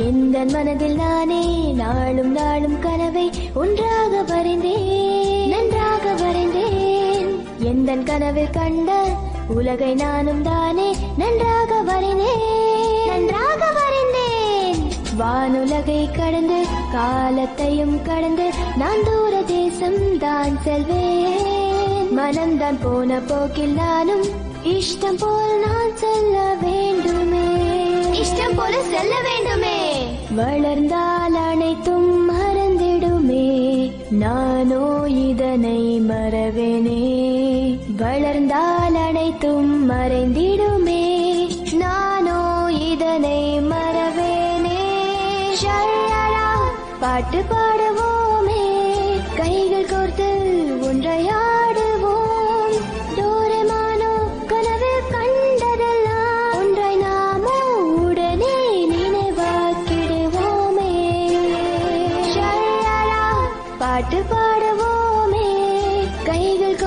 எந்த மனதில் நானே நாளும் நாளும் கனவை ஒன்றாக வரைந்தேன், நன்றாக வரைந்தேன். எந்த கனவில் கண்ட உலகை நானும் தானே நன்றாக வரைந்தேன், நன்றாக வரைந்தேன். வானுலகை கடந்து காலத்தையும் கடந்து நான் தூர தேசம் தான் செல்வேன். மனம்தான் போன போக்கில் நானும் இஷ்டம் போல் நான் செல்ல வேண்டுமே, இஷ்டம் போல செல்ல வேண்டுமே. வளர்ந்தால் அனைத்தும் மறந்திடுமே, நானோ இதனை மறவேனே. வளர்ந்தால் அனைத்தும் மறைந்திடுமே, நானோ இதனை மறவேனே. ஷரரா பாட்டு பாடுவோமே, கைகள் கோர்த்து ஒன்றையாடுவோம். டோரேமானோ கனவில் கண்டதெல்லாம் ஒன்றை நாமோ உடனே நினைவாக்கிடுவோமே. ஷரரா பாட்டு பாடுவோமே, கைகள்